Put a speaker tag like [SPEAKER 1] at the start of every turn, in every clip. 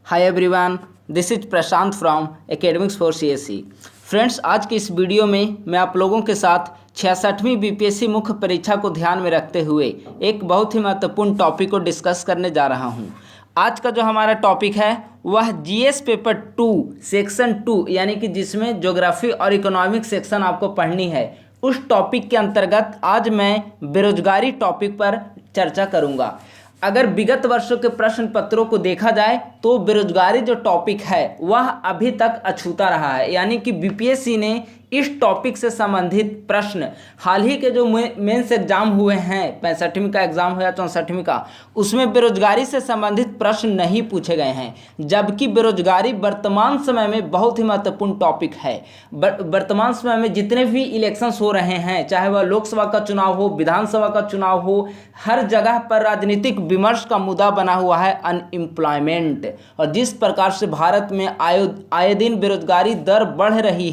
[SPEAKER 1] Hi everyone, this is Prashant from academics for CSE. Friends, आज की इस video में मैं आप लोगों के साथ 66वीं बीपीएससी मुख्य परीक्षा को ध्यान में रखते हुए एक बहुत ही महत्वपूर्ण टॉपिक को डिस्कस करने जा रहा हूं। आज का जो हमारा टॉपिक है वह जीएस पेपर 2 सेक्शन 2 यानी कि जिसमें ज्योग्राफी और इकोनॉमिक सेक्शन आपको पढ़नी है, उस टॉपिक के अंतर्गत आज मैं बेरोजगारी टॉपिक पर चर्चा करूंगा। अगर विगत वर्षों के प्रश्न पत्रों को देखा जाए तो बेरोजगारी जो टॉपिक है वह अभी तक अछूता रहा है, यानी कि बीपीएससी ने इस टॉपिक से संबंधित प्रश्न हाल ही के जो मेंस एग्जाम हुए हैं, 65वीं का एग्जाम हुआ 64वीं का, उसमें बेरोजगारी से संबंधित प्रश्न नहीं पूछे गए हैं, जबकि बेरोजगारी वर्तमान समय में बहुत ही महत्वपूर्ण टॉपिक है। वर्तमान समय में जितने भी इलेक्शंस हो रहे हैं, चाहे वह लोकसभा का चुनाव हो, विधानसभा का चुनाव हो, हर जगह पर राजनीतिक विमर्श का मुद्दा बना हुआ है अनएम्प्लॉयमेंट। और जिस प्रकार से भारत में आए दिन बेरोजगारी दर बढ़ रही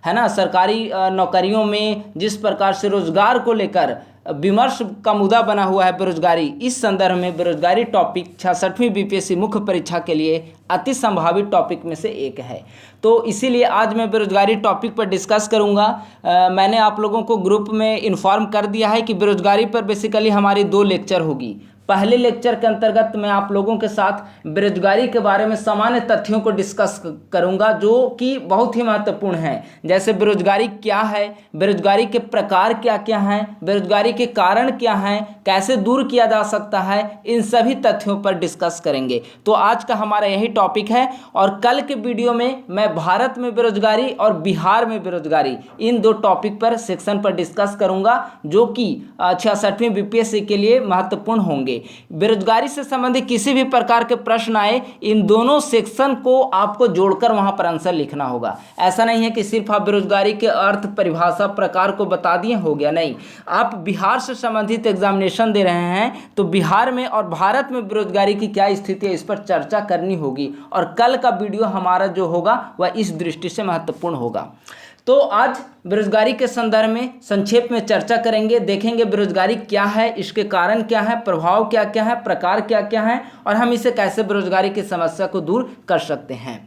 [SPEAKER 1] है ना, सरकारी नौकरियों में जिस प्रकार से रोजगार को लेकर विमर्श का मुद्दा बना हुआ है बेरोजगारी, इस संदर्भ में बेरोजगारी टॉपिक 66वीं बीपीएससी मुख्य परीक्षा के लिए अति संभावित टॉपिक में से एक है। तो इसीलिए आज मैं बेरोजगारी टॉपिक पर डिस्कस करूंगा। मैंने आप लोगों को ग्रुप में इन्फॉर्म कर दिया है कि बेरोजगारी पर बेसिकली हमारी 2 लेक्चर होगी। पहले लेक्चर के अंतर्गत मैं आप लोगों के साथ बेरोजगारी के बारे में सामान्य तथ्यों को डिस्कस करूंगा, जो कि बहुत ही महत्वपूर्ण है। जैसे बेरोजगारी क्या है, बेरोजगारी के प्रकार क्या क्या हैं, बेरोजगारी के कारण क्या हैं, कैसे दूर किया जा सकता है, इन सभी तथ्यों पर डिस्कस करेंगे। तो आज का हमारा यही टॉपिक है। और कल के वीडियो में मैं भारत में बेरोजगारी और बिहार में बेरोजगारी, इन 2 टॉपिक पर सेक्शन पर डिस्कस करूंगा, जो कि 66वीं बीपीएससी के लिए महत्वपूर्ण होंगे। बेरोजगारी से संबंधित किसी भी प्रकार के प्रश्न आए, इन दोनों सेक्शन को आपको जोड़कर वहां पर आंसर लिखना होगा। ऐसा नहीं है कि सिर्फ आप बेरोजगारी के अर्थ, परिभाषा, प्रकार को बता दिए हो गया, नहीं। आप बिहार से संबंधित एग्जामिनेशन दे रहे हैं तो बिहार में और भारत में बेरोजगारी की क्या स्थिति है, इस पर चर्चा करनी होगी। और कल का वीडियो हमारा जो होगा वह इस दृष्टि से महत्वपूर्ण होगा। तो आज बेरोजगारी के संदर्भ में संक्षेप में चर्चा करेंगे, देखेंगे बेरोजगारी क्या है, इसके कारण क्या है, प्रभाव क्या क्या है, प्रकार क्या क्या है, और हम इसे कैसे बेरोजगारी की समस्या को दूर कर सकते हैं।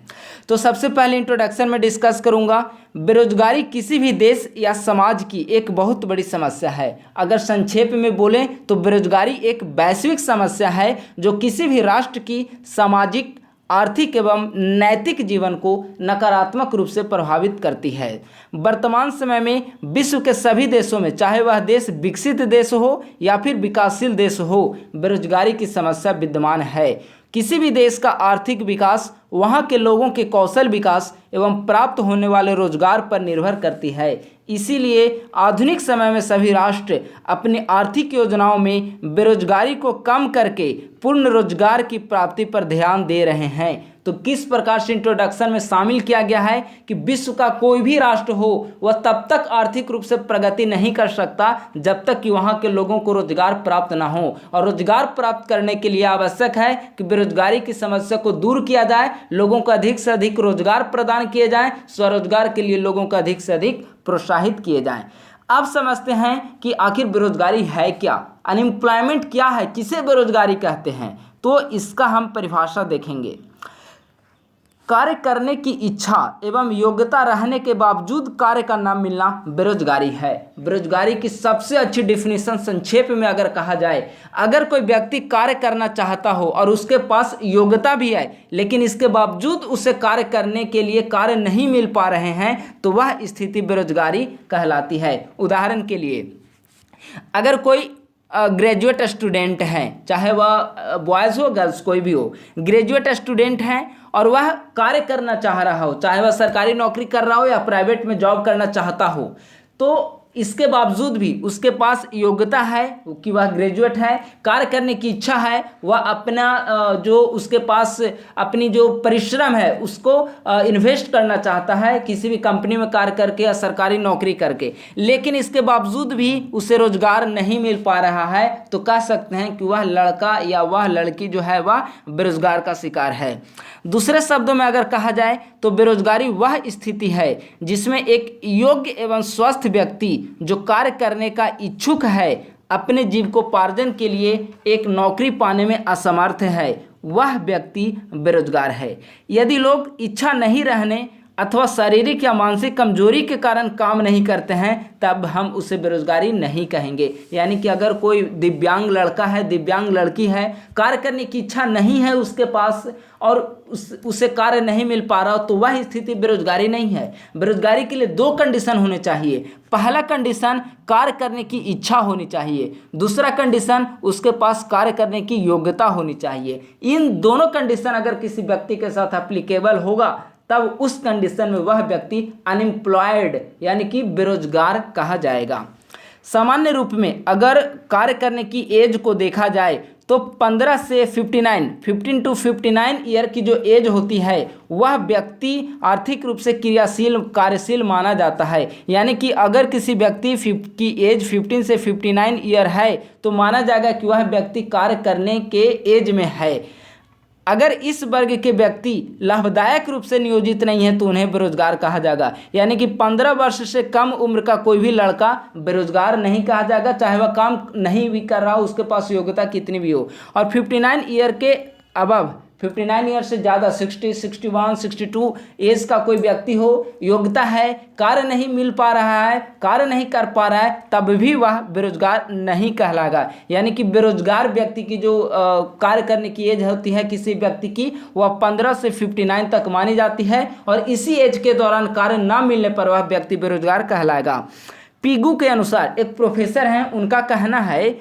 [SPEAKER 1] तो सबसे पहले इंट्रोडक्शन में डिस्कस करूंगा। बेरोजगारी किसी भी देश या समाज की एक बहुत बड़ी समस्या है। अगर संक्षेप में बोलें तो बेरोजगारी एक वैश्विक समस्या है जो किसी भी राष्ट्र की सामाजिक, आर्थिक एवं नैतिक जीवन को नकारात्मक रूप से प्रभावित करती है। वर्तमान समय में विश्व के सभी देशों में, चाहे वह देश विकसित देश हो या फिर विकासशील देश हो, बेरोजगारी की समस्या विद्यमान है। किसी भी देश का आर्थिक विकास वहाँ के लोगों के कौशल विकास एवं प्राप्त होने वाले रोजगार पर निर्भर करती है। इसीलिए आधुनिक समय में सभी राष्ट्र अपनी आर्थिक योजनाओं में बेरोजगारी को कम करके पूर्ण रोजगार की प्राप्ति पर ध्यान दे रहे हैं। तो किस प्रकार से इंट्रोडक्शन में शामिल किया गया है कि विश्व का कोई भी राष्ट्र हो वह तब तक आर्थिक रूप से प्रगति नहीं कर सकता जब तक कि वहाँ के लोगों को रोजगार प्राप्त ना हो। और रोजगार प्राप्त करने के लिए आवश्यक है कि बेरोजगारी की समस्या को दूर किया जाए, लोगों को अधिक से अधिक रोजगार प्रदान किए जाएं, स्वरोजगार के लिए लोगों को अधिक से अधिक प्रोत्साहित किए जाएं। अब समझते हैं कि आखिर बेरोजगारी है क्या, अनएम्प्लॉयमेंट क्या है, किसे बेरोजगारी कहते हैं। तो इसका हम परिभाषा देखेंगे। कार्य करने की इच्छा एवं योग्यता रहने के बावजूद कार्य का न मिलना बेरोजगारी है। बेरोजगारी की सबसे अच्छी डिफिनीशन संक्षेप में अगर कहा जाए, अगर कोई व्यक्ति कार्य करना चाहता हो और उसके पास योग्यता भी है, लेकिन इसके बावजूद उसे कार्य करने के लिए कार्य नहीं मिल पा रहे हैं, तो वह स्थिति बेरोजगारी कहलाती है। उदाहरण के लिए, अगर कोई ग्रेजुएट स्टूडेंट हैं, चाहे वह बॉयज़ हो गर्ल्स कोई भी हो, ग्रेजुएट स्टूडेंट हैं और वह कार्य करना चाह रहा हो, चाहे वह सरकारी नौकरी कर रहा हो या प्राइवेट में जॉब करना चाहता हो, तो इसके बावजूद भी उसके पास योग्यता है कि वह ग्रेजुएट है, कार्य करने की इच्छा है, वह अपना जो उसके पास अपनी जो परिश्रम है उसको इन्वेस्ट करना चाहता है किसी भी कंपनी में कार्य करके या सरकारी नौकरी करके, लेकिन इसके बावजूद भी उसे रोजगार नहीं मिल पा रहा है, तो कह सकते हैं कि वह लड़का या वह लड़की जो है वह बेरोजगार का शिकार है। दूसरे शब्दों में अगर कहा जाए तो बेरोजगारी वह स्थिति है जिसमें एक योग्य एवं स्वस्थ व्यक्ति जो कार्य करने का इच्छुक है, अपने जीविकोपार्जन के लिए एक नौकरी पाने में असमर्थ है, वह व्यक्ति बेरोजगार है। यदि लोग इच्छा नहीं रहने अथवा शारीरिक या मानसिक कमजोरी के कारण काम नहीं करते हैं तब हम उसे बेरोजगारी नहीं कहेंगे। यानी कि अगर कोई दिव्यांग लड़का है, दिव्यांग लड़की है, कार्य करने की इच्छा नहीं है उसके पास और उसे कार्य नहीं मिल पा रहा, तो वह स्थिति बेरोजगारी नहीं है। बेरोजगारी के लिए 2 कंडीशन होने चाहिए। पहला कंडीशन कार्य करने की इच्छा होनी चाहिए, दूसरा कंडीशन उसके पास कार्य करने की योग्यता होनी चाहिए। इन दोनों कंडीशन अगर किसी व्यक्ति के साथ एप्लीकेबल होगा तब उस कंडीशन में वह व्यक्ति अनएम्प्लॉयड यानी कि बेरोजगार कहा जाएगा। सामान्य रूप में अगर कार्य करने की एज को देखा जाए तो 15 से 15 to 59 ईयर की जो एज होती है वह व्यक्ति आर्थिक रूप से क्रियाशील कार्यशील माना जाता है। यानी कि अगर किसी व्यक्ति की एज 15 से 59 ईयर है तो माना जाएगा कि वह व्यक्ति कार्य करने के एज में है। अगर इस वर्ग के व्यक्ति लाभदायक रूप से नियोजित नहीं है तो उन्हें बेरोजगार कहा जाएगा। यानी कि 15 वर्ष से कम उम्र का कोई भी लड़का बेरोजगार नहीं कहा जाएगा, चाहे वह काम नहीं भी कर रहा हो, उसके पास योग्यता कितनी भी हो। और 59 ईयर के अबव 59 ईयर से ज़्यादा 60, 61, 62 एज का कोई व्यक्ति हो, योग्यता है, कार्य नहीं मिल पा रहा है, कार्य नहीं कर पा रहा है, तब भी वह बेरोजगार नहीं कहलाएगा। यानी कि बेरोजगार व्यक्ति की जो कार्य करने की एज होती है किसी व्यक्ति की, वह 15 से 59 तक मानी जाती है और इसी एज के दौरान कार्य ना मिलने पर वह व्यक्ति बेरोजगार कहलाएगा। पीगू के अनुसार एक प्रोफेसर हैं, उनका कहना है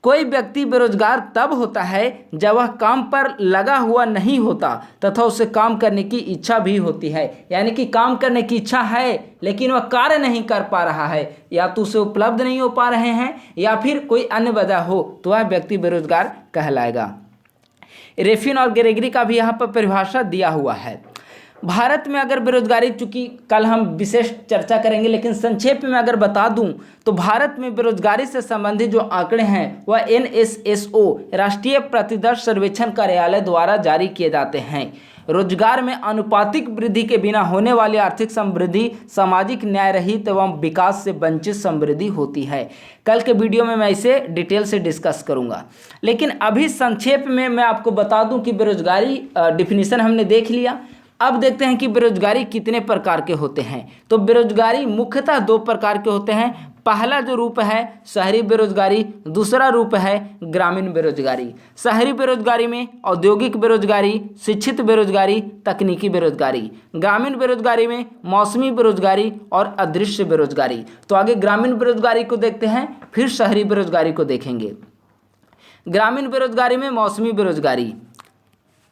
[SPEAKER 1] कोई व्यक्ति बेरोजगार तब होता है जब वह काम पर लगा हुआ नहीं होता तथा उसे काम करने की इच्छा भी होती है। यानी कि काम करने की इच्छा है लेकिन वह कार्य नहीं कर पा रहा है, या तो उसे उपलब्ध नहीं हो पा रहे हैं या फिर कोई अन्य वजह हो, तो वह व्यक्ति बेरोजगार कहलाएगा। रेफिन और ग्रेगरी का भी यहाँ पर परिभाषा दिया हुआ है। भारत में अगर बेरोजगारी, चूंकि कल हम विशेष चर्चा करेंगे लेकिन संक्षेप में अगर बता दूं तो भारत में बेरोजगारी से संबंधित जो आंकड़े हैं वह NSSO राष्ट्रीय प्रतिदर्श सर्वेक्षण कार्यालय द्वारा जारी किए जाते हैं। रोजगार में अनुपातिक वृद्धि के बिना होने वाली आर्थिक समृद्धि सामाजिक न्याय रहित एवं विकास से वंचित समृद्धि होती है। कल के वीडियो में मैं इसे डिटेल से डिस्कस करूंगा, लेकिन अभी संक्षेप में मैं आपको बता दूं कि बेरोजगारी डिफिनीशन हमने देख लिया। अब देखते हैं कि बेरोजगारी कितने प्रकार के होते हैं। तो बेरोजगारी मुख्यतः 2 प्रकार के होते हैं। पहला जो रूप है शहरी बेरोजगारी, दूसरा रूप है ग्रामीण बेरोजगारी। शहरी बेरोजगारी में औद्योगिक बेरोजगारी, शिक्षित बेरोजगारी, तकनीकी बेरोजगारी। ग्रामीण बेरोजगारी में मौसमी बेरोजगारी और अदृश्य बेरोजगारी। तो आगे ग्रामीण बेरोजगारी को देखते हैं, फिर शहरी बेरोजगारी को देखेंगे। ग्रामीण बेरोजगारी में मौसमी बेरोजगारी,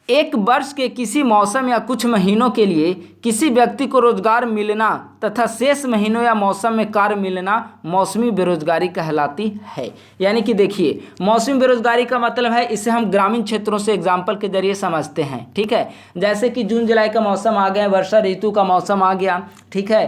[SPEAKER 1] एक वर्ष के किसी मौसम या कुछ महीनों के लिए किसी व्यक्ति को रोजगार मिलना तथा शेष महीनों या मौसम में कार्य मिलना मौसमी बेरोजगारी कहलाती है। यानी कि देखिए, मौसमी बेरोजगारी का मतलब है, इसे हम ग्रामीण क्षेत्रों से एग्जाम्पल के जरिए समझते हैं। ठीक है, जैसे कि जून जुलाई का मौसम आ गया, वर्षा ऋतु का मौसम आ गया। ठीक है,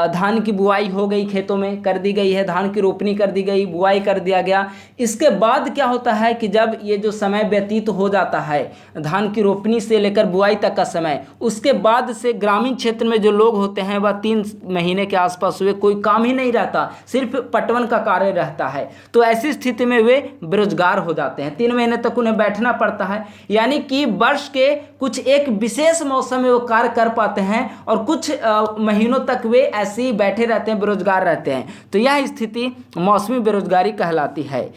[SPEAKER 1] धान की बुआई हो गई, खेतों में कर दी गई है, धान की रोपनी कर दी गई, बुआई कर दिया गया। इसके बाद क्या होता है कि जब ये जो समय व्यतीत हो जाता है, धान की रोपनी से लेकर बुआई तक का समय, उसके बाद से ग्रामीण क्षेत्र में जो लोग होते हैं वह 3 महीने के आसपास हुए कोई काम ही नहीं रहता, सिर्फ पटवन का कार्य रहता है। तो ऐसी स्थिति में वे बेरोजगार हो जाते हैं, 3 महीने तक उन्हें बैठना पड़ता है। यानी कि वर्ष के कुछ एक विशेष मौसम में वो कार्य कर पाते हैं और कुछ महीनों तक वे ऐसे ही बैठे रहते हैं, बेरोजगार रहते हैं। तो यह स्थिति मौसमी बेरोजगारी कहलाती है।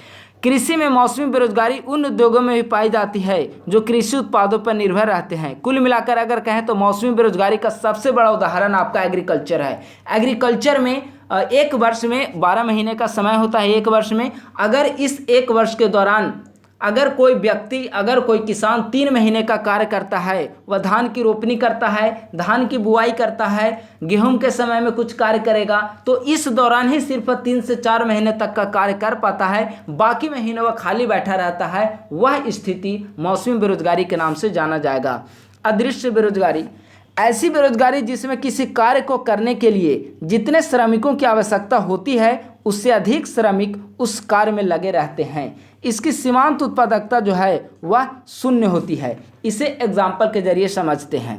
[SPEAKER 1] कृषि में मौसमी बेरोजगारी उन उद्योगों में भी पाई जाती है जो कृषि उत्पादों पर निर्भर रहते हैं। कुल मिलाकर अगर कहें तो मौसमी बेरोजगारी का सबसे बड़ा उदाहरण आपका एग्रीकल्चर है। एग्रीकल्चर में एक वर्ष में 12 महीने का समय होता है। एक वर्ष में अगर इस एक वर्ष के दौरान अगर कोई व्यक्ति, अगर कोई किसान 3 महीने का कार्य करता है, वह धान की रोपनी करता है, धान की बुआई करता है, गेहूं के समय में कुछ कार्य करेगा, तो इस दौरान ही सिर्फ 3 से 4 महीने तक का कार्य कर पाता है, बाकी महीने वह खाली बैठा रहता है। वह स्थिति मौसमी बेरोजगारी के नाम से जाना जाएगा। अदृश्य बेरोजगारी, ऐसी बेरोजगारी जिसमें किसी कार्य को करने के लिए जितने श्रमिकों की आवश्यकता होती है उससे अधिक श्रमिक उस कार्य में लगे रहते हैं। इसकी सीमांत उत्पादकता जो है वह 0 होती है। इसे एग्जाम्पल के जरिए समझते हैं।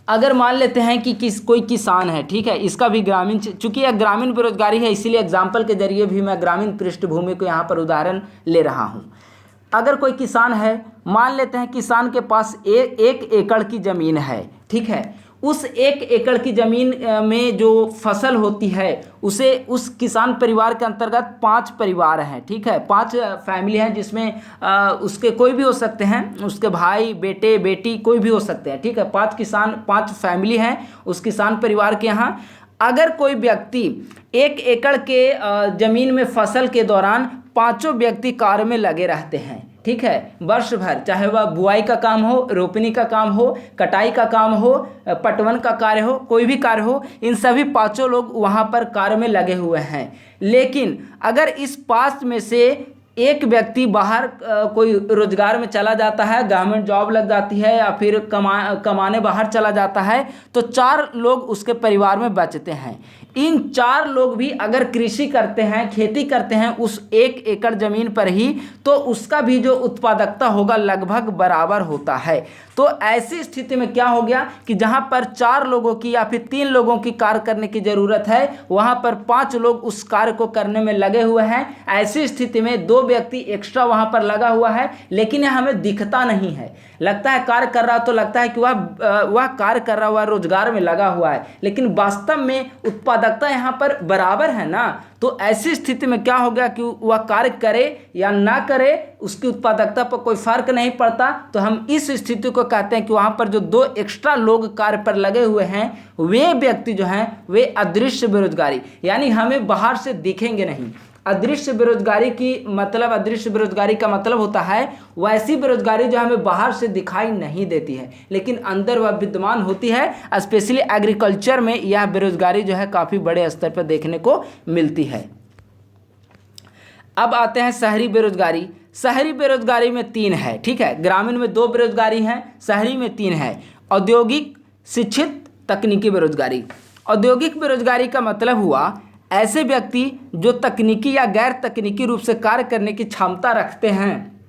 [SPEAKER 1] अगर मान लेते हैं कि कोई किसान है, ठीक है, इसका भी ग्रामीण, चूंकि यह ग्रामीण बेरोजगारी है इसीलिए एग्जाम्पल के जरिए भी मैं ग्रामीण पृष्ठभूमि को यहाँ पर उदाहरण ले रहा हूँ। अगर कोई किसान है, मान लेते हैं किसान के पास 1 एकड़ की ज़मीन है, ठीक है। उस 1 एकड़ की ज़मीन में जो फसल होती है उसे उस किसान परिवार के अंतर्गत 5 परिवार हैं, ठीक है, 5 फैमिली हैं, जिसमें उसके कोई भी हो सकते हैं, उसके भाई, बेटे, बेटी, कोई भी हो सकते हैं, ठीक है। 5 फैमिली हैं उस किसान परिवार के यहाँ। अगर कोई व्यक्ति 1 एकड़ के ज़मीन में फसल के दौरान 5 व्यक्ति कार्य में लगे रहते हैं, ठीक है, वर्ष भर, चाहे वह बुआई का काम हो, रोपनी का काम हो, कटाई का काम हो, पटवन का कार्य हो, कोई भी कार्य हो, इन सभी 5 लोग वहाँ पर कार्य में लगे हुए हैं। लेकिन अगर इस 5 में से एक व्यक्ति बाहर कोई रोजगार में चला जाता है, गवर्नमेंट जॉब लग जाती है, या फिर कमाने बाहर चला जाता है, तो 4 लोग उसके परिवार में बचते हैं। इन 4 लोग भी अगर कृषि करते हैं, खेती करते हैं उस 1 एकड़ ज़मीन पर ही, तो उसका भी जो उत्पादकता होगा लगभग बराबर होता है। तो ऐसी स्थिति में क्या हो गया कि जहां पर 4 लोगों की या फिर 3 लोगों की कार्य करने की ज़रूरत है, वहां पर 5 लोग उस कार्य को करने में लगे हुए हैं। ऐसी स्थिति में 2 व्यक्ति एक्स्ट्रा वहां पर लगा हुआ है, लेकिन यह हमें दिखता नहीं है। लगता है कार्य कर रहा, तो लगता है कि वह कार्य कर रहा हुआ, रोजगार में लगा हुआ है, लेकिन वास्तव में उत्पादकता यहाँ पर बराबर है ना। तो ऐसी स्थिति में क्या हो गया कि वह कार्य करे या ना करे, उसकी उत्पादकता पर कोई फर्क नहीं पड़ता। तो हम इस स्थिति को कहते हैं कि वहाँ पर जो 2 एक्स्ट्रा लोग कार्य पर लगे हुए हैं, वे व्यक्ति जो हैं वे अदृश्य बेरोजगारी, यानी हमें बाहर से दिखेंगे नहीं। अदृश्य बेरोजगारी अदृश्य बेरोजगारी का मतलब होता है वैसी बेरोजगारी जो हमें बाहर से दिखाई नहीं देती है, लेकिन अंदर वह विद्यमान होती है। स्पेशली एग्रीकल्चर में यह बेरोजगारी जो है काफ़ी बड़े स्तर पर देखने को मिलती है। अब आते हैं शहरी बेरोजगारी। शहरी बेरोजगारी में 3 है, ठीक है। ग्रामीण में 2 बेरोजगारी हैं, शहरी में 3 है। औद्योगिक, शिक्षित, तकनीकी बेरोजगारी। औद्योगिक बेरोजगारी का मतलब हुआ ऐसे व्यक्ति जो तकनीकी या गैर तकनीकी रूप से कार्य करने की क्षमता रखते हैं,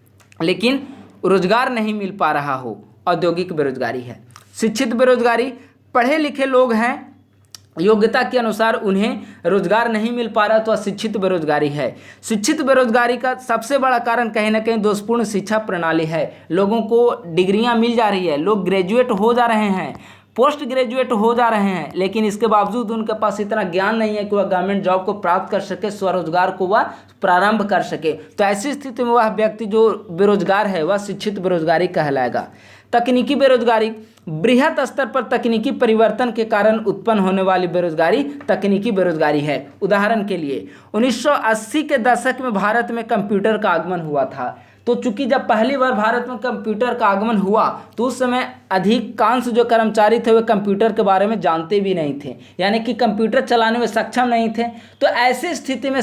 [SPEAKER 1] लेकिन रोजगार नहीं मिल पा रहा हो, औद्योगिक बेरोजगारी है। शिक्षित बेरोजगारी, पढ़े लिखे लोग हैं, योग्यता के अनुसार उन्हें रोजगार नहीं मिल पा रहा, तो अशिक्षित बेरोजगारी है। शिक्षित बेरोजगारी का सबसे बड़ा कारण कहीं ना कहीं दोषपूर्ण शिक्षा प्रणाली है। लोगों को डिग्रियां मिल जा रही है, लोग ग्रेजुएट हो जा रहे हैं, पोस्ट ग्रेजुएट हो जा रहे हैं, लेकिन इसके बावजूद उनके पास इतना ज्ञान नहीं है कि वह गवर्नमेंट जॉब को प्राप्त कर सके, स्वरोजगार को वह प्रारंभ कर सके। तो ऐसी स्थिति में वह व्यक्ति जो बेरोजगार है वह शिक्षित बेरोजगारी कहलाएगा। तकनीकी बेरोजगारी, बृहत स्तर पर तकनीकी परिवर्तन के कारण उत्पन्न होने वाली बेरोजगारी तकनीकी बेरोजगारी है। उदाहरण के लिए 1980 के दशक में भारत में कंप्यूटर का आगमन हुआ था। तो चूंकि जब पहली बार भारत में कंप्यूटर का आगमन हुआ, तो उस समय अधिकांश जो कर्मचारी थे वे कंप्यूटर के बारे में जानते भी नहीं थे, यानी कि कंप्यूटर चलाने में सक्षम नहीं थे। तो ऐसी स्थिति में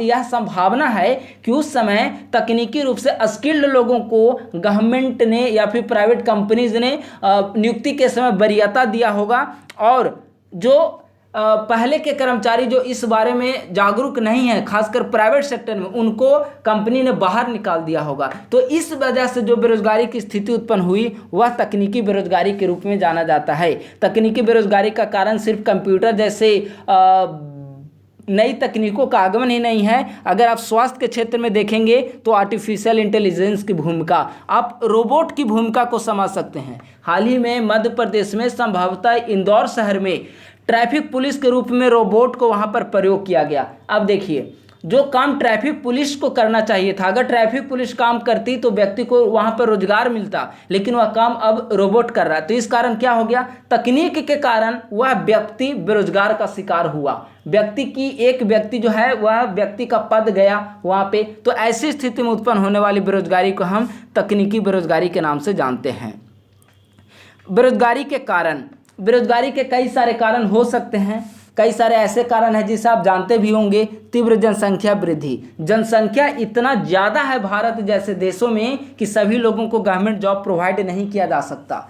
[SPEAKER 1] यह संभावना है कि उस समय तकनीकी रूप से स्किल्ड लोगों को गवर्नमेंट ने या फिर प्राइवेट कंपनीज ने नियुक्ति के समय वरीयता दिया होगा, और जो पहले के कर्मचारी जो इस बारे में जागरूक नहीं है, खासकर प्राइवेट सेक्टर में, उनको कंपनी ने बाहर निकाल दिया होगा। तो इस वजह से जो बेरोजगारी की स्थिति उत्पन्न हुई वह तकनीकी बेरोजगारी के रूप में जाना जाता है। तकनीकी बेरोजगारी का कारण सिर्फ कंप्यूटर जैसे नई तकनीकों का आगमन ही नहीं है। अगर आप स्वास्थ्य के क्षेत्र में देखेंगे तो आर्टिफिशियल इंटेलिजेंस की भूमिका, आप रोबोट की भूमिका को समझ सकते हैं। हाल ही में मध्य प्रदेश में संभवतः इंदौर शहर में ट्रैफिक पुलिस के रूप में रोबोट को वहां पर प्रयोग किया गया। अब देखिए, जो काम ट्रैफिक पुलिस को करना चाहिए था, अगर ट्रैफिक पुलिस काम करती तो व्यक्ति को वहां पर रोजगार मिलता, लेकिन वह काम अब रोबोट कर रहा है। तो इस कारण क्या हो गया, तकनीक के कारण वह व्यक्ति बेरोजगार का शिकार हुआ। एक व्यक्ति जो है वह व्यक्ति का पद गया वहां पे। तो ऐसी स्थिति में उत्पन्न होने वाली बेरोजगारी को हम तकनीकी बेरोजगारी के नाम से जानते हैं। बेरोजगारी के कई सारे कारण हो सकते हैं। कई सारे ऐसे कारण हैं जिसे आप जानते भी होंगे। तीव्र जनसंख्या वृद्धि, जनसंख्या इतना ज़्यादा है भारत जैसे देशों में कि सभी लोगों को गवर्नमेंट जॉब प्रोवाइड नहीं किया जा सकता।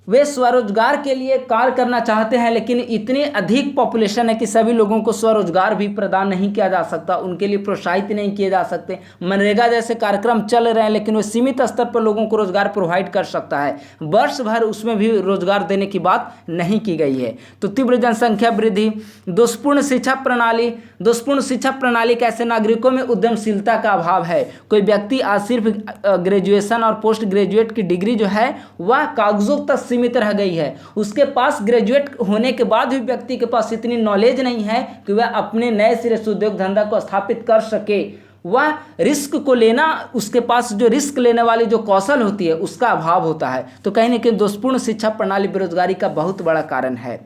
[SPEAKER 1] वे स्वरोजगार के लिए कार्य करना चाहते हैं, लेकिन इतनी अधिक पॉपुलेशन है कि सभी लोगों को स्वरोजगार भी प्रदान नहीं किया जा सकता, उनके लिए प्रोत्साहित नहीं किए जा सकते। मनरेगा जैसे कार्यक्रम चल रहे हैं, लेकिन वो सीमित स्तर पर लोगों को रोजगार प्रोवाइड कर सकता है, वर्ष भर उसमें भी रोजगार देने की बात नहीं की गई है। तो तीव्र जनसंख्या वृद्धि, दोषपूर्ण शिक्षा प्रणाली। दोषपूर्ण शिक्षा प्रणाली कैसे? नागरिकों में उद्यमशीलता का अभाव है। कोई व्यक्ति आज सिर्फ ग्रेजुएशन और पोस्ट ग्रेजुएट की डिग्री जो है वह कागजों तक सीमित रह गई है। उसके पास ग्रेजुएट होने के बाद भी व्यक्ति के पास इतनी नॉलेज नहीं है कि वह अपने नए सिरे से उद्योग धंधा को स्थापित कर सके। वह रिस्क को लेना, उसके पास जो रिस्क लेने वाली जो कौशल होती है उसका अभाव होता है। तो कहीं ना कहीं दोषपूर्ण शिक्षा प्रणाली बेरोजगारी का बहुत बड़ा कारण है।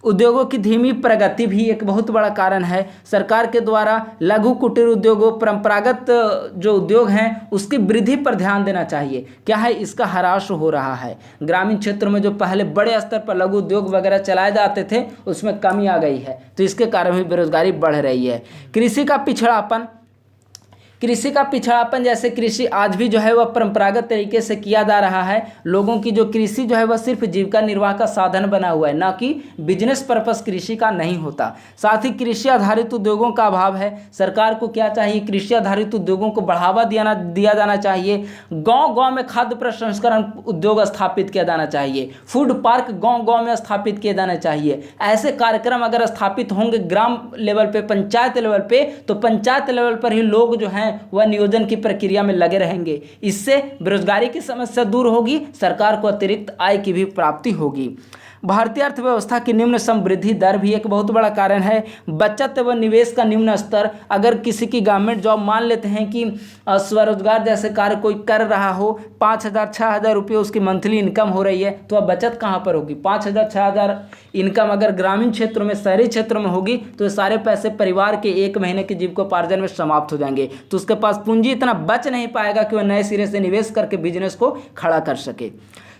[SPEAKER 1] उद्योगों की धीमी प्रगति भी एक बहुत बड़ा कारण है। सरकार के द्वारा लघु कुटीर उद्योगों, परंपरागत जो उद्योग हैं उसकी वृद्धि पर ध्यान देना चाहिए। क्या है, इसका ह्रास हो रहा है। ग्रामीण क्षेत्रों में जो पहले बड़े स्तर पर लघु उद्योग वगैरह चलाए जाते थे उसमें कमी आ गई है, तो इसके कारण भी बेरोजगारी बढ़ रही है। कृषि का पिछड़ापन। कृषि का पिछड़ापन, जैसे कृषि आज भी जो है वह परंपरागत तरीके से किया जा रहा है। लोगों की जो कृषि जो है वह सिर्फ जीविका निर्वाह का साधन बना हुआ है, ना कि बिजनेस पर्पस कृषि का नहीं होता। साथ ही कृषि आधारित उद्योगों का अभाव है। सरकार को क्या चाहिए, कृषि आधारित उद्योगों को बढ़ावा दिया जाना चाहिए। गांव-गांव में खाद्य प्रसंस्करण उद्योग स्थापित किया जाना चाहिए। फूड पार्क गांव-गांव में स्थापित किए जाना चाहिए। ऐसे कार्यक्रम अगर स्थापित होंगे ग्राम लेवल पे, पंचायत लेवल पे, तो पंचायत लेवल पर ही लोग जो हैं वह नियोजन की प्रक्रिया में लगे रहेंगे। इससे बेरोजगारी की समस्या दूर होगी, सरकार को अतिरिक्त आय की भी प्राप्ति होगी। भारतीय अर्थव्यवस्था की निम्न समृद्धि दर भी एक बहुत बड़ा कारण है। बचत व निवेश का निम्न स्तर। अगर किसी की गवर्नमेंट जॉब, मान लेते हैं कि स्वरोजगार जैसे कार्य कोई कर रहा हो, 5,000 6,000 रुपये उसकी मंथली इनकम हो रही है, तो अब बचत कहाँ पर होगी? 5,000 6,000 इनकम अगर ग्रामीण क्षेत्रों में, शहरी क्षेत्रों में होगी तो ये सारे पैसे परिवार के 1 महीने के जीविकोपार्जन में समाप्त हो जाएंगे। तो उसके पास पूंजी इतना बच नहीं पाएगा कि वह नए सिरे से निवेश करके बिजनेस को खड़ा कर सके।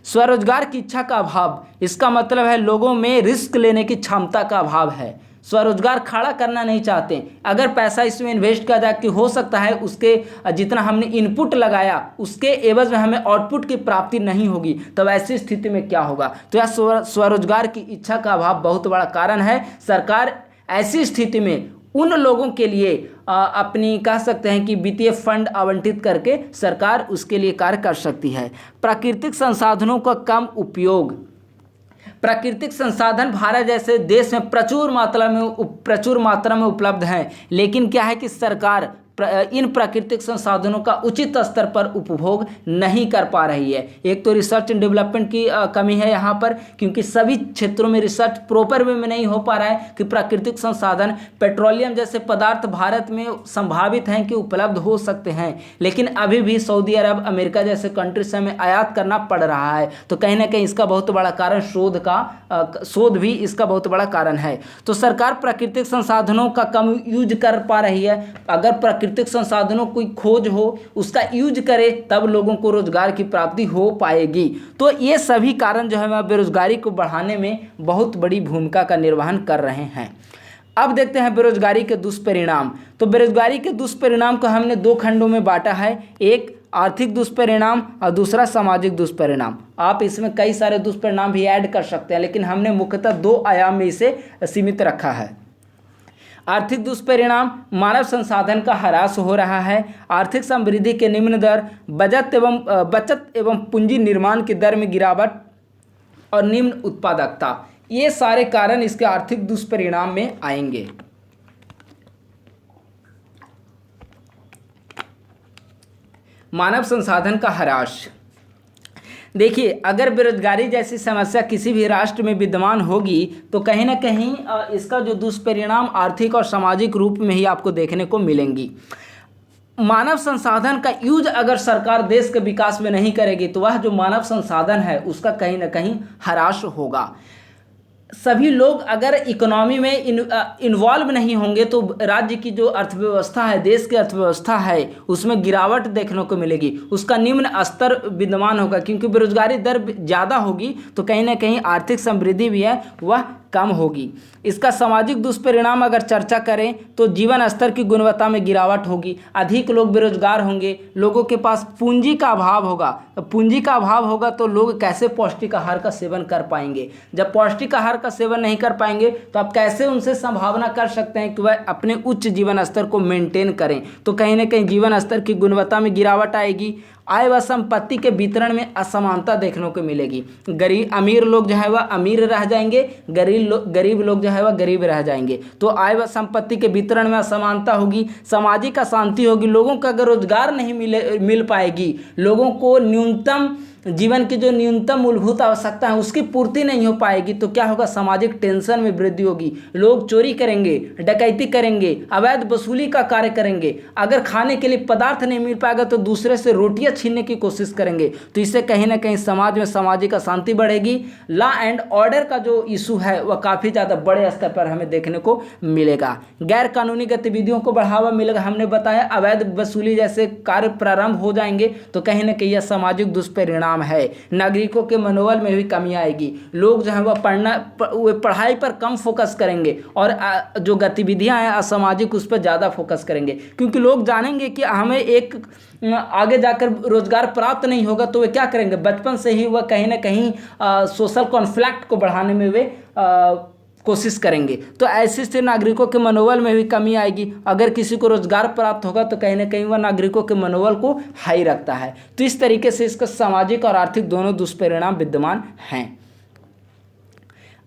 [SPEAKER 1] स्वरोजगार की इच्छा का अभाव, इसका मतलब है लोगों में रिस्क लेने की क्षमता का अभाव है। स्वरोजगार खड़ा करना नहीं चाहते। अगर पैसा इसमें इन्वेस्ट किया जाए कि हो सकता है उसके जितना हमने इनपुट लगाया उसके एवज में हमें आउटपुट की प्राप्ति नहीं होगी, तब ऐसी स्थिति में क्या होगा? तो यह स्वरोजगार की इच्छा का अभाव बहुत बड़ा कारण है। सरकार ऐसी स्थिति में उन लोगों के लिए अपनी कह सकते हैं कि वित्तीय फंड आवंटित करके सरकार उसके लिए कार्य कर सकती है। प्राकृतिक संसाधनों का कम उपयोग। प्राकृतिक संसाधन भारत जैसे देश में प्रचुर मात्रा में उपलब्ध हैं, लेकिन क्या है कि सरकार इन प्राकृतिक संसाधनों का उचित स्तर पर उपभोग नहीं कर पा रही है। एक तो रिसर्च एंड डेवलपमेंट की कमी है यहाँ पर, क्योंकि सभी क्षेत्रों में रिसर्च प्रॉपर वे में नहीं हो पा रहा है कि प्राकृतिक संसाधन, पेट्रोलियम जैसे पदार्थ भारत में संभावित हैं कि उपलब्ध हो सकते हैं, लेकिन अभी भी सऊदी अरब, अमेरिका जैसे कंट्री से हमें आयात करना पड़ रहा है। तो कहीं ना कहीं इसका बहुत बड़ा कारण शोध भी इसका बहुत बड़ा कारण है। तो सरकार प्राकृतिक संसाधनों का कम यूज कर पा रही है। अगर प्राकृतिक संसाधनों की खोज हो, उसका यूज करे, तब लोगों को रोजगार की प्राप्ति हो पाएगी। तो ये सभी कारण जो है बेरोजगारी को बढ़ाने में बहुत बड़ी भूमिका का निर्वहन कर रहे हैं। अब देखते हैं बेरोजगारी के दुष्परिणाम। तो बेरोजगारी के दुष्परिणाम को हमने 2 खंडों में बांटा है, एक आर्थिक दुष्परिणाम और दूसरा सामाजिक दुष्परिणाम। आप इसमें कई सारे दुष्परिणाम भी ऐड कर सकते हैं, लेकिन हमने मुख्यतः 2 आयाम में इसे सीमित रखा है। आर्थिक दुष्परिणाम, मानव संसाधन का ह्रास हो रहा है, आर्थिक समृद्धि के निम्न दर, बचत एवं पूंजी निर्माण की दर में गिरावट और निम्न उत्पादकता, ये सारे कारण इसके आर्थिक दुष्परिणाम में आएंगे। मानव संसाधन का ह्रास। देखिए, अगर बेरोजगारी जैसी समस्या किसी भी राष्ट्र में विद्यमान होगी तो कहीं ना कहीं इसका जो दुष्परिणाम आर्थिक और सामाजिक रूप में ही आपको देखने को मिलेंगी। मानव संसाधन का यूज अगर सरकार देश के विकास में नहीं करेगी तो वह जो मानव संसाधन है उसका कहीं ना कहीं ह्रास होगा। सभी लोग अगर इकोनॉमी में इन्वॉल्व नहीं होंगे तो राज्य की जो अर्थव्यवस्था है, देश की अर्थव्यवस्था है, उसमें गिरावट देखने को मिलेगी, उसका निम्न स्तर विद्यमान होगा, क्योंकि बेरोजगारी दर ज़्यादा होगी तो कहीं ना कहीं आर्थिक समृद्धि भी है वह कम होगी। इसका सामाजिक दुष्परिणाम अगर चर्चा करें तो जीवन स्तर की गुणवत्ता में गिरावट होगी, अधिक लोग बेरोजगार होंगे, लोगों के पास पूंजी का अभाव होगा। तो पूंजी का अभाव होगा तो लोग कैसे पौष्टिक आहार का सेवन कर पाएंगे? जब पौष्टिक आहार का सेवन नहीं कर पाएंगे तो आप कैसे उनसे संभावना कर सकते हैं कि वह अपने उच्च जीवन स्तर को मेंटेन करें? तो कहीं ना कहीं जीवन स्तर की गुणवत्ता में गिरावट आएगी। आय व संपत्ति के वितरण में असमानता देखने को मिलेगी। अमीर लोग जो है वह अमीर रह जाएंगे, गरीब लोग जो है वह गरीब रह जाएंगे। तो आय व संपत्ति के वितरण में असमानता होगी, सामाजिक अशांति होगी। लोगों को अगर रोजगार नहीं मिल पाएगी, लोगों को न्यूनतम जीवन की जो न्यूनतम मूलभूत आवश्यकता है उसकी पूर्ति नहीं हो पाएगी, तो क्या होगा? सामाजिक टेंशन में वृद्धि होगी। लोग चोरी करेंगे, डकैती करेंगे, अवैध वसूली का कार्य करेंगे। अगर खाने के लिए पदार्थ नहीं मिल पाएगा तो दूसरे से रोटियां छीनने की कोशिश करेंगे। तो इससे कहीं ना कहीं समाज में सामाजिक अशांति बढ़ेगी। लॉ एंड ऑर्डर का जो इशू है वह काफ़ी ज़्यादा बड़े स्तर पर हमें देखने को मिलेगा। गैर कानूनी गतिविधियों को बढ़ावा मिलेगा। हमने बताया अवैध वसूली जैसे कार्य प्रारंभ हो जाएंगे, तो कहीं ना कहीं यह सामाजिक दुष्परिणाम है। नागरिकों के मनोबल में भी कमी आएगी। लोग जो है वह पढ़ाई पर कम फोकस करेंगे और जो गतिविधियां हैं असामाजिक उस पर ज़्यादा फोकस करेंगे, क्योंकि लोग जानेंगे कि हमें एक आगे जाकर रोजगार प्राप्त नहीं होगा। तो वे क्या करेंगे? बचपन से ही वह कहीं ना कहीं सोशल कॉन्फ्लिक्ट को बढ़ाने में वे कोशिश करेंगे। तो ऐसे से नागरिकों के मनोबल में भी कमी आएगी। अगर किसी को रोजगार प्राप्त होगा तो कहीं ना कहीं वह नागरिकों के मनोबल को हाई रखता है। तो इस तरीके से इसका सामाजिक और आर्थिक दोनों दुष्परिणाम विद्यमान हैं।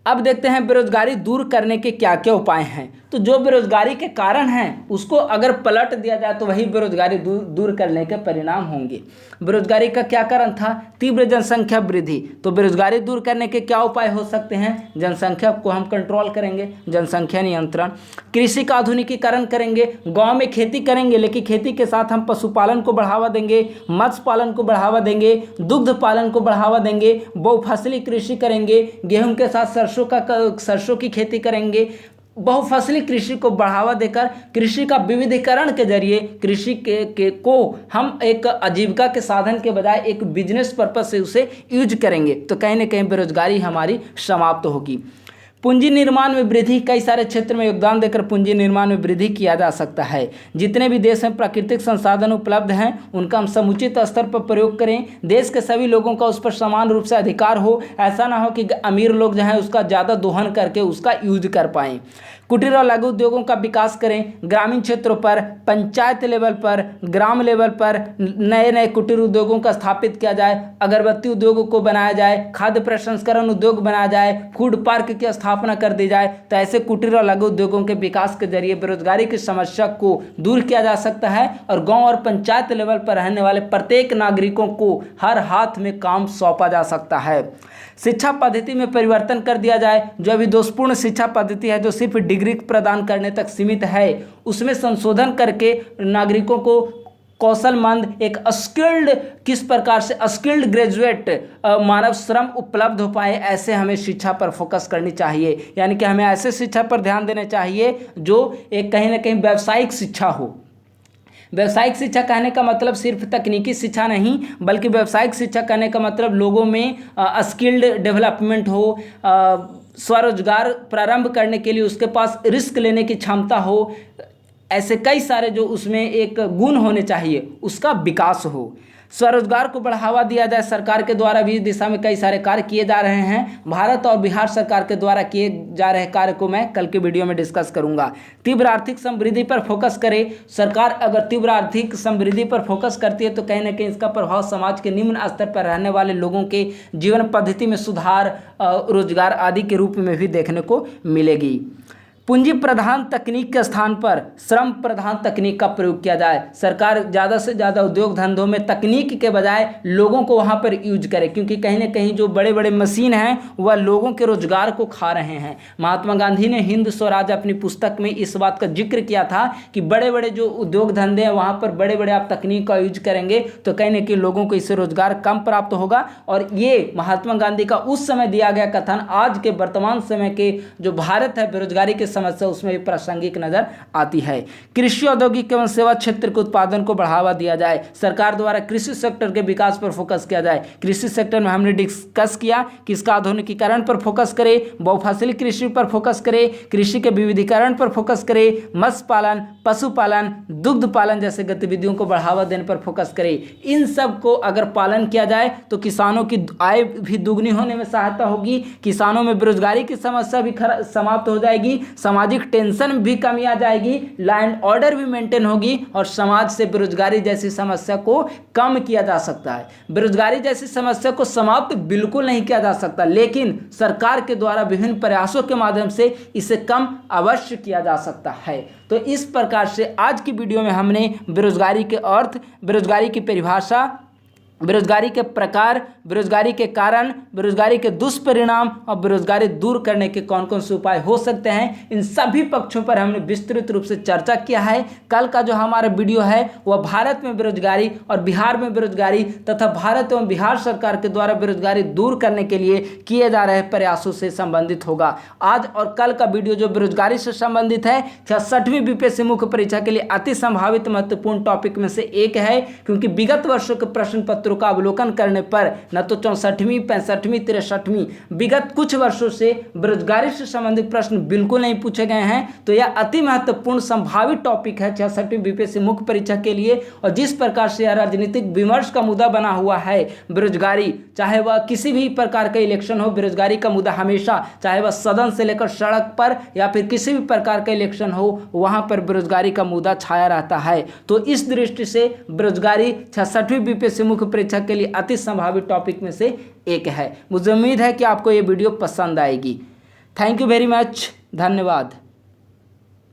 [SPEAKER 1] अब देखते हैं बेरोजगारी दूर करने के क्या क्या उपाय हैं। तो जो बेरोजगारी के कारण हैं उसको अगर पलट दिया जाए तो वही बेरोजगारी दूर करने के परिणाम होंगे। बेरोजगारी का क्या कारण था? तीव्र जनसंख्या वृद्धि। तो बेरोजगारी दूर करने के क्या उपाय हो सकते हैं? जनसंख्या को हम कंट्रोल करेंगे, जनसंख्या नियंत्रण। कृषि का आधुनिकीकरण करेंगे, गांव में खेती करेंगे, लेकिन खेती के साथ हम पशुपालन को बढ़ावा देंगे, मत्स्य पालन को बढ़ावा देंगे, दुग्ध पालन को बढ़ावा देंगे, बहुफसली कृषि करेंगे, गेहूं के साथ सरसों की खेती करेंगे। बहुफसली कृषि को बढ़ावा देकर कृषि का विविधीकरण के जरिए कृषि को हम एक आजीविका के साधन के बजाय एक बिजनेस पर्पज से उसे यूज करेंगे। तो कहीं ना कहीं बेरोजगारी हमारी समाप्त होगी। पूंजी निर्माण में वृद्धि, कई सारे क्षेत्र में योगदान देकर पूंजी निर्माण में वृद्धि किया जा सकता है। जितने भी देश में प्राकृतिक संसाधन उपलब्ध हैं उनका हम समुचित स्तर पर प्रयोग करें। देश के सभी लोगों का उस पर समान रूप से अधिकार हो। ऐसा ना हो कि अमीर लोग जो हैं उसका ज़्यादा दोहन करके उसका यूज कर पाएँ। कुटीर और लघु उद्योगों का विकास करें। ग्रामीण क्षेत्रों पर, पंचायत लेवल पर, ग्राम लेवल पर नए नए कुटीर उद्योगों का स्थापित किया जाए। अगरबत्ती उद्योगों को बनाया जाए, खाद्य प्रसंस्करण उद्योग बनाया जाए, फूड पार्क की स्थापना कर दी जाए। तो ऐसे कुटीर और लघु उद्योगों के विकास के जरिए बेरोजगारी की समस्या को दूर किया जा सकता है और गाँव और पंचायत लेवल पर रहने वाले प्रत्येक नागरिकों को हर हाथ में काम सौंपा जा सकता है। शिक्षा पद्धति में परिवर्तन कर दिया जाए। जो अभी दोषपूर्ण शिक्षा पद्धति है जो सिर्फ डिग्री प्रदान करने तक सीमित है, उसमें संशोधन करके नागरिकों को कौशलमंद एक स्किल्ड, किस प्रकार से स्किल्ड ग्रेजुएट मानव श्रम उपलब्ध हो पाए, ऐसे हमें शिक्षा पर फोकस करनी चाहिए। यानी कि हमें ऐसे शिक्षा पर ध्यान देना चाहिए जो एक कहीं ना कहीं व्यावसायिक शिक्षा हो। व्यावसायिक शिक्षा कहने का मतलब सिर्फ तकनीकी शिक्षा नहीं, बल्कि व्यावसायिक शिक्षा कहने का मतलब लोगों में स्किल्ड डेवलपमेंट हो, स्वरोजगार प्रारंभ करने के लिए उसके पास रिस्क लेने की क्षमता हो। ऐसे कई सारे जो उसमें एक गुण होने चाहिए उसका विकास हो। स्वरोजगार को बढ़ावा दिया जाए। सरकार के द्वारा भी इस दिशा में कई सारे कार्य किए जा रहे हैं। भारत और बिहार सरकार के द्वारा किए जा रहे कार्य को मैं कल के वीडियो में डिस्कस करूंगा। तीव्र आर्थिक समृद्धि पर फोकस करें। सरकार अगर तीव्र आर्थिक समृद्धि पर फोकस करती है तो कहीं ना कहीं इसका प्रभाव समाज के निम्न स्तर पर रहने वाले लोगों के जीवन पद्धति में सुधार, रोजगार आदि के रूप में भी देखने को मिलेगी। पूंजी प्रधान तकनीक के स्थान पर श्रम प्रधान तकनीक का प्रयोग किया जाए। सरकार ज़्यादा से ज़्यादा उद्योग धंधों में तकनीक के बजाय लोगों को वहाँ पर यूज करे, क्योंकि कहीं ना कहीं जो बड़े बड़े मशीन हैं वह लोगों के रोजगार को खा रहे हैं। महात्मा गांधी ने हिंद स्वराज अपनी पुस्तक में इस बात का जिक्र किया था कि बड़े बड़े जो उद्योग धंधे हैं वहाँ पर बड़े बड़े आप तकनीक का यूज करेंगे तो कहीं ना कहीं लोगों को इससे रोजगार कम प्राप्त होगा। और ये महात्मा गांधी का उस समय दिया गया कथन आज के वर्तमान समय के जो भारत है बेरोजगारी के समस्या उसमें भी प्रासंगिक नजर आती है। कृषि, औद्योगिक एवं सेवा क्षेत्र के उत्पादन को बढ़ावा दिया जाए। सरकार द्वारा कृषि सेक्टर के विकास पर फोकस किया जाए। कृषि सेक्टर में हमने डिस्कस किया कि इसका आधुनिकीकरण पर फोकस करें, बहुफसली कृषि पर फोकस करें, कृषि के विविधीकरण पर फोकस करें, मत्स्य पालन, पशुपालन, दुग्ध पालन जैसे गतिविधियों को बढ़ावा देने पर फोकस करें। इन सब को अगर पालन किया जाए तो किसानों की आय भी दुगनी होने में सहायता होगी, किसानों में बेरोजगारी की समस्या भी समाप्त हो जाएगी, सामाजिक टेंशन भी कमी आ जाएगी, लैंड ऑर्डर भी मेंटेन होगी और समाज से बेरोजगारी जैसी समस्या को कम किया जा सकता है। बेरोजगारी जैसी समस्या को समाप्त बिल्कुल नहीं किया जा सकता, लेकिन सरकार के द्वारा विभिन्न प्रयासों के माध्यम से इसे कम अवश्य किया जा सकता है। तो इस प्रकार से आज की वीडियो में हमने बेरोजगारी के अर्थ, बेरोजगारी की परिभाषा, बेरोजगारी के प्रकार, बेरोजगारी के कारण, बेरोजगारी के दुष्परिणाम और बेरोजगारी दूर करने के कौन कौन से उपाय हो सकते हैं, इन सभी पक्षों पर हमने विस्तृत रूप से चर्चा किया है। कल का जो हमारा वीडियो है वह भारत में बेरोजगारी और बिहार में बेरोजगारी तथा भारत एवं बिहार सरकार के द्वारा बेरोजगारी दूर करने के लिए किए जा रहे प्रयासों से संबंधित होगा। आज और कल का वीडियो जो बेरोजगारी से संबंधित है 66वीं बीपीएससी मुख्य परीक्षा के लिए अति संभावित महत्वपूर्ण टॉपिक में से एक है, क्योंकि विगत वर्षों के प्रश्न पत्र का अवलोकन करने पर न तो 64वीं, 65वीं, 63वीं विगत कुछ वर्षों से बेरोजगारी से संबंधित प्रश्न बिल्कुल नहीं पूछे गए हैं। तो यह अति महत्वपूर्ण संभावित टॉपिक है 66वीं बीपीएससी मुख्य परीक्षा के लिए। और जिस प्रकार से यह राजनीतिक विमर्श का मुद्दा बना हुआ है बेरोजगारी, चाहे वह किसी भी प्रकार का इलेक्शन हो, बेरोजगारी का मुद्दा हमेशा, चाहे वह सदन से लेकर सड़क पर या फिर किसी भी प्रकार का इलेक्शन हो, वहां पर बेरोजगारी का मुद्दा छाया रहता है। तो इस दृष्टि से बेरोजगारी 66वीं बीपीएससी मुख्य परीक्षा के लिए अति संभावित टॉपिक में से एक है। मुझे उम्मीद है कि आपको ये वीडियो पसंद आएगी। थैंक यू वेरी मच, धन्यवाद।